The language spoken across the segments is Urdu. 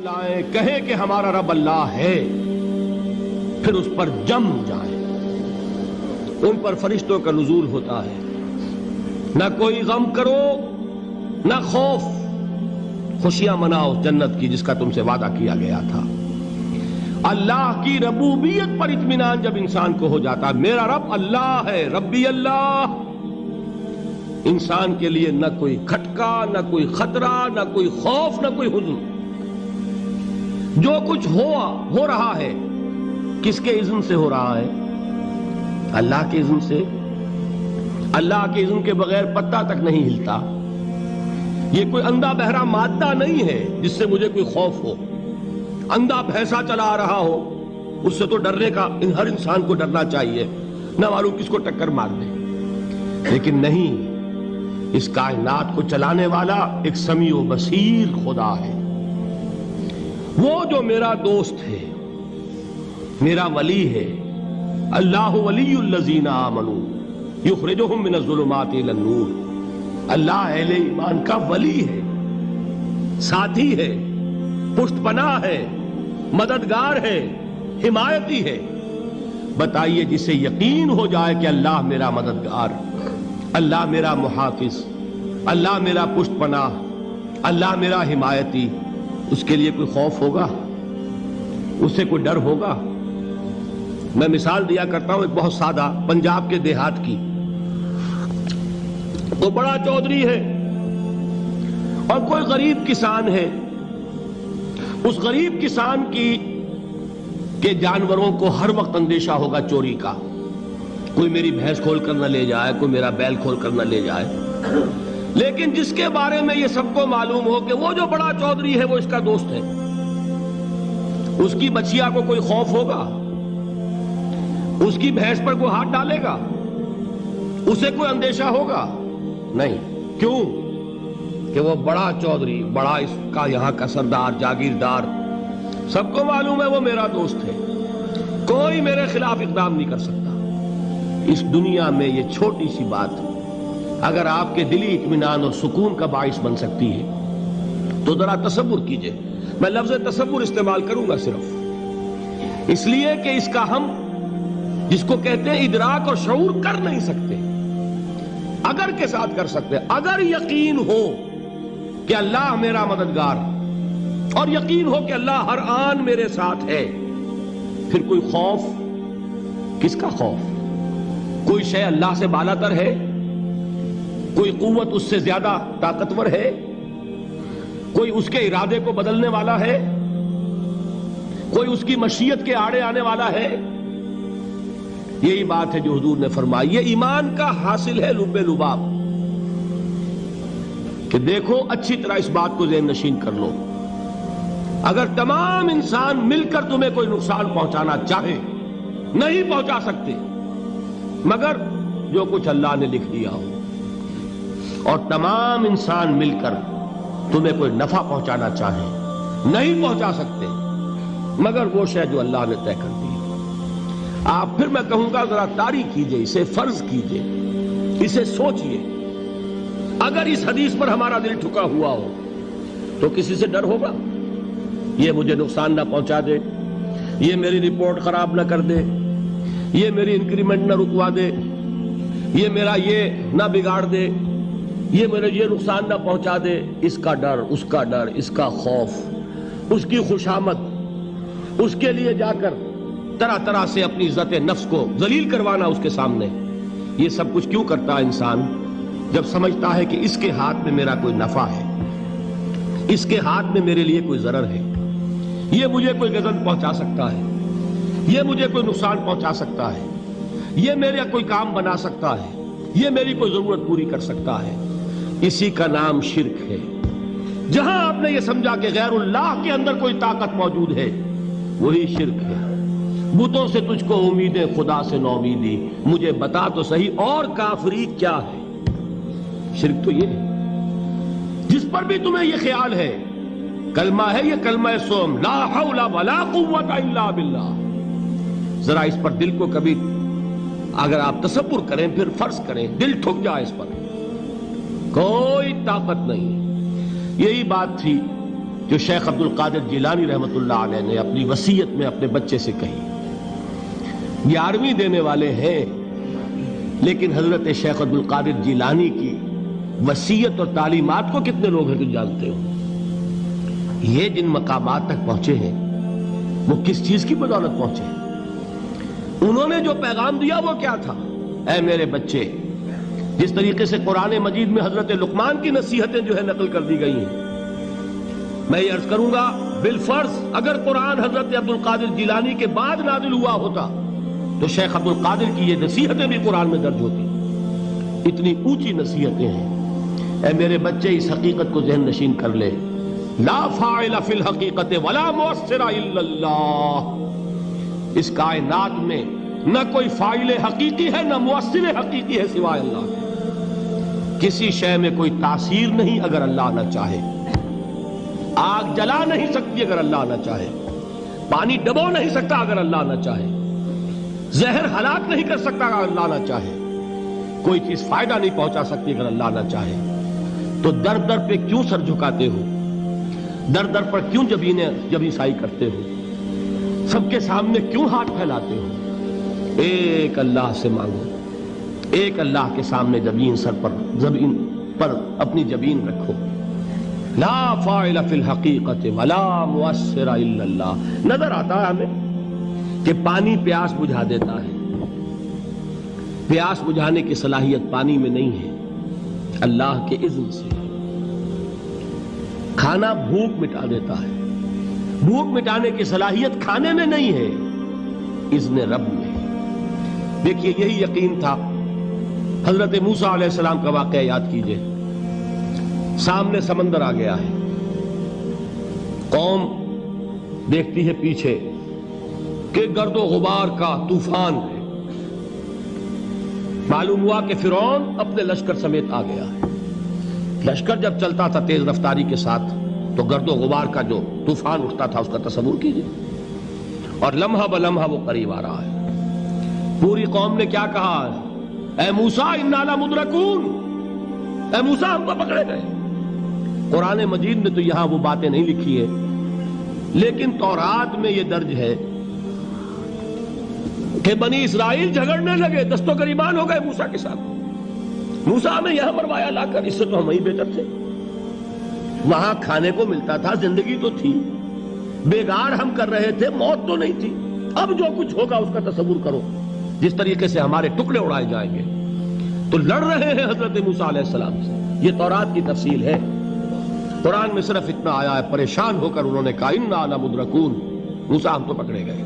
لائیں کہیں کہ ہمارا رب اللہ ہے، پھر اس پر جم جائیں۔ ان پر فرشتوں کا نزول ہوتا ہے، نہ کوئی غم کرو نہ خوف، خوشیاں مناؤ جنت کی جس کا تم سے وعدہ کیا گیا تھا۔ اللہ کی ربوبیت پر اطمینان جب انسان کو ہو جاتا، میرا رب اللہ ہے، ربی اللہ، انسان کے لیے نہ کوئی کھٹکا، نہ کوئی خطرہ، نہ کوئی خوف، نہ کوئی حزن۔ جو کچھ ہو رہا ہے کس کے اذن سے ہو رہا ہے؟ اللہ کے اذن سے۔ اللہ کے اذن کے بغیر پتا تک نہیں ہلتا۔ یہ کوئی اندھا بہرا مادہ نہیں ہے جس سے مجھے کوئی خوف ہو۔ اندھا بھینسا چلا آ رہا ہو اس سے تو ڈرنے کا ہر انسان کو ڈرنا چاہیے، نہ معلوم کس کو ٹکر مار دے۔ لیکن نہیں، اس کائنات کو چلانے والا ایک سمیع و بصیر خدا ہے، وہ جو میرا دوست ہے، میرا ولی ہے۔ اللہ ولی الذین آمنوا یخرجہم من الظلمات الی النور۔ اللہ اہل ایمان کا ولی ہے، ساتھی ہے، پشت پناہ ہے، مددگار ہے، حمایتی ہے۔ بتائیے جسے یقین ہو جائے کہ اللہ میرا مددگار، اللہ میرا محافظ، اللہ میرا پشت پناہ، اللہ میرا حمایتی، اس کے لیے کوئی خوف ہوگا؟ اس سے کوئی ڈر ہوگا؟ میں مثال دیا کرتا ہوں ایک بہت سادہ، پنجاب کے دیہات کی۔ وہ بڑا چودھری ہے اور کوئی غریب کسان ہے۔ اس غریب کسان کے جانوروں کو ہر وقت اندیشہ ہوگا چوری کا، کوئی میری بھینس کھول کر نہ لے جائے، کوئی میرا بیل کھول کر نہ لے جائے۔ لیکن جس کے بارے میں یہ سب کو معلوم ہو کہ وہ جو بڑا چودھری ہے وہ اس کا دوست ہے، اس کی بچیا کو کوئی خوف ہوگا؟ اس کی بھینس پر کوئی ہاتھ ڈالے گا؟ اسے کوئی اندیشہ ہوگا؟ نہیں۔ کیوں؟ کہ وہ بڑا چودھری، بڑا اس کا یہاں کا سردار، جاگیردار، سب کو معلوم ہے وہ میرا دوست ہے، کوئی میرے خلاف اقدام نہیں کر سکتا۔ اس دنیا میں یہ چھوٹی سی بات اگر آپ کے دلی اطمینان اور سکون کا باعث بن سکتی ہے تو ذرا تصور کیجئے۔ میں لفظ تصور استعمال کروں گا صرف اس لیے کہ اس کا ہم جس کو کہتے ہیں ادراک اور شعور کر نہیں سکتے، اگر کے ساتھ کر سکتے۔ اگر یقین ہو کہ اللہ میرا مددگار اور یقین ہو کہ اللہ ہر آن میرے ساتھ ہے، پھر کوئی خوف، کس کا خوف؟ کوئی شے اللہ سے بالا تر ہے؟ کوئی قوت اس سے زیادہ طاقتور ہے؟ کوئی اس کے ارادے کو بدلنے والا ہے؟ کوئی اس کی مشیت کے آڑے آنے والا ہے؟ یہی بات ہے جو حضور نے فرمائی۔ یہ ایمان کا حاصل ہے لب لباب، کہ دیکھو اچھی طرح اس بات کو ذہن نشین کر لو، اگر تمام انسان مل کر تمہیں کوئی نقصان پہنچانا چاہے نہیں پہنچا سکتے، مگر جو کچھ اللہ نے لکھ دیا ہو، اور تمام انسان مل کر تمہیں کوئی نفع پہنچانا چاہے نہیں پہنچا سکتے، مگر وہ شے جو اللہ نے طے کر دی۔ آپ پھر میں کہوں گا ذرا طاری کیجئے، اسے فرض کیجئے، اسے سوچئے۔ اگر اس حدیث پر ہمارا دل ٹھکا ہوا ہو تو کسی سے ڈر ہوگا؟ یہ مجھے نقصان نہ پہنچا دے، یہ میری رپورٹ خراب نہ کر دے، یہ میری انکریمنٹ نہ رکوا دے، یہ میرا یہ نہ بگاڑ دے، یہ میرے یہ نقصان نہ پہنچا دے۔ اس کا ڈر، اس کا ڈر، اس کا خوف، اس کی خوشامد، اس کے لیے جا کر طرح طرح سے اپنی عزت نفس کو ذلیل کروانا اس کے سامنے، یہ سب کچھ کیوں کرتا ہے انسان؟ جب سمجھتا ہے کہ اس کے ہاتھ میں میرا کوئی نفع ہے، اس کے ہاتھ میں میرے لیے کوئی ضرر ہے، یہ مجھے کوئی غضب پہنچا سکتا ہے، یہ مجھے کوئی نقصان پہنچا سکتا ہے، یہ میرا کوئی کام بنا سکتا ہے، یہ میری کوئی ضرورت پوری کر سکتا ہے، اسی کا نام شرک ہے۔ جہاں آپ نے یہ سمجھا کہ غیر اللہ کے اندر کوئی طاقت موجود ہے، وہی شرک ہے۔ بتوں سے تجھ کو امیدیں، خدا سے نومیدی، مجھے بتا تو صحیح اور کافری کیا ہے؟ شرک تو یہ ہے جس پر بھی تمہیں یہ خیال ہے، کلمہ ہے یہ کلمہ سوم، لا حول ولا قوت الا باللہ، ذرا اس پر دل کو کبھی اگر آپ تصور کریں، پھر فرض کریں، دل ٹھک جائے اس پر، کوئی طاقت نہیں۔ یہی بات تھی جو شیخ عبد القادر جیلانی رحمۃ اللہ علیہ نے اپنی وصیت میں اپنے بچے سے کہی. 11ویں دینے والے ہیں، لیکن حضرت شیخ عبد القادر جیلانی کی وصیت اور تعلیمات کو کتنے لوگ ہیں کہ جانتے ہو؟ یہ جن مقامات تک پہنچے ہیں وہ کس چیز کی بدولت پہنچے ہیں؟ انہوں نے جو پیغام دیا وہ کیا تھا؟ اے میرے بچے، جس طریقے سے قرآن مجید میں حضرت لقمان کی نصیحتیں جو ہے نقل کر دی گئی ہیں، میں یہ عرض کروں گا بالفرض اگر قرآن حضرت عبد القادر جیلانی کے بعد نازل ہوا ہوتا تو شیخ عبد القادر کی یہ نصیحتیں بھی قرآن میں درج ہوتی. اتنی اونچی نصیحتیں ہیں. اے میرے بچے، اس حقیقت کو ذہن نشین کر لے، لا فاعل فی الحقیقت ولا مؤثر الا اللہ. اس کائنات میں نہ کوئی فاعل حقیقی ہے نہ مؤثر حقیقی ہے سوائے اللہ کے. کسی شے میں کوئی تاثیر نہیں اگر اللہ نہ چاہے. آگ جلا نہیں سکتی اگر اللہ نہ چاہے. پانی ڈبو نہیں سکتا اگر اللہ نہ چاہے. زہر ہلاک نہیں کر سکتا اگر اللہ نہ چاہے. کوئی چیز فائدہ نہیں پہنچا سکتی اگر اللہ نہ چاہے. تو در در پہ کیوں سر جھکاتے ہو؟ در در پر کیوں جبیں سائی کرتے ہو؟ سب کے سامنے کیوں ہاتھ پھیلاتے ہو؟ ایک اللہ سے مانگو. ایک اللہ کے سامنے زمین پر اپنی جبین رکھو. لا فاعل فی الحقیقت ولا مؤثر الا اللہ. نظر آتا ہے ہمیں کہ پانی پیاس بجھا دیتا ہے. پیاس بجھانے کی صلاحیت پانی میں نہیں ہے، اللہ کے اذن سے. کھانا بھوک مٹا دیتا ہے، بھوک مٹانے کی صلاحیت کھانے میں نہیں ہے، اذن رب میں. دیکھیے یہی یقین تھا. حضرت موسیٰ علیہ السلام کا واقعہ یاد کیجئے. سامنے سمندر آ گیا ہے، قوم دیکھتی ہے پیچھے کہ گرد و غبار کا طوفان ہے. معلوم ہوا کہ فرعون اپنے لشکر سمیت آ گیا ہے. لشکر جب چلتا تھا تیز رفتاری کے ساتھ تو گرد و غبار کا جو طوفان اٹھتا تھا اس کا تصور کیجئے. اور لمحہ بلمحہ وہ قریب آ رہا ہے. پوری قوم نے کیا کہا؟ اے موسیٰ انا لمدرکون، اے موسیٰ ہم کو پکڑے گئے. قرآن مجید نے تو یہاں وہ باتیں نہیں لکھی ہے، لیکن تورات میں یہ درج ہے کہ بنی اسرائیل جھگڑنے لگے، دست و گریبان ہو گئے موسیٰ کے ساتھ. موسیٰ ہمیں یہاں مروایا لا کر، اس سے تو ہم ہی بہتر تھے. وہاں کھانے کو ملتا تھا، زندگی تو تھی، بیگار ہم کر رہے تھے، موت تو نہیں تھی. اب جو کچھ ہوگا اس کا تصور کرو، جس طریقے سے ہمارے ٹکڑے اڑائے جائیں گے. تو لڑ رہے ہیں حضرت موسیٰ علیہ السلام سے. یہ تورات کی تفصیل ہے. قرآن میں صرف اتنا آیا ہے، پریشان ہو کر انہوں نے کہا انا لمدرکون، موسیٰ ہم تو پکڑے گئے.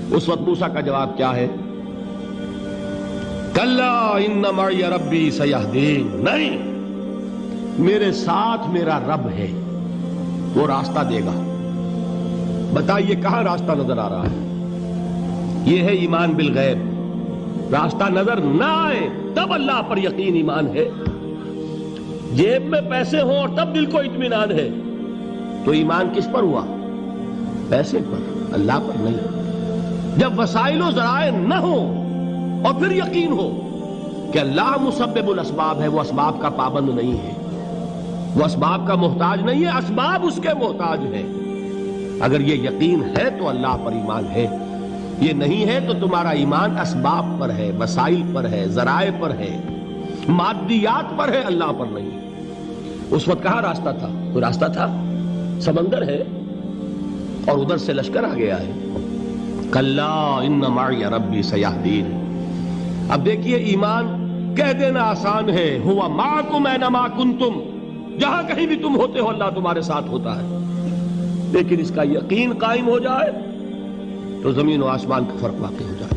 اس وقت موسیٰ کا جواب کیا ہے؟ کلا ان معی ربی سیہدین. نہیں، میرے ساتھ میرا رب ہے، وہ راستہ دے گا. بتائیے کہاں راستہ نظر آ رہا ہے؟ یہ ہے ایمان بالغیب. راستہ نظر نہ آئے تب اللہ پر یقین ایمان ہے. جیب میں پیسے ہوں اور تب دل کو اطمینان ہے تو ایمان کس پر ہوا؟ پیسے پر، اللہ پر نہیں. جب وسائل و ذرائع نہ ہوں اور پھر یقین ہو کہ اللہ مسبب الاسباب ہے، وہ اسباب کا پابند نہیں ہے، وہ اسباب کا محتاج نہیں ہے، اسباب اس کے محتاج ہے. اگر یہ یقین ہے تو اللہ پر ایمان ہے. یہ نہیں ہے تو تمہارا ایمان اسباب پر ہے، وسائل پر ہے، ذرائع پر ہے، مادیات پر ہے، اللہ پر نہیں. اس وقت کہاں راستہ تھا؟ کوئی راستہ تھا؟ سمندر ہے اور ادھر سے لشکر آ گیا ہے. کلا ان معی ربی سیہدین. اب دیکھیے ایمان کہہ دینا آسان ہے، ہوا معکم اینما کنتم، جہاں کہیں بھی تم ہوتے ہو اللہ تمہارے ساتھ ہوتا ہے. لیکن اس کا یقین قائم ہو جائے تو زمین و آسمان کا فرق واقع ہو جائے.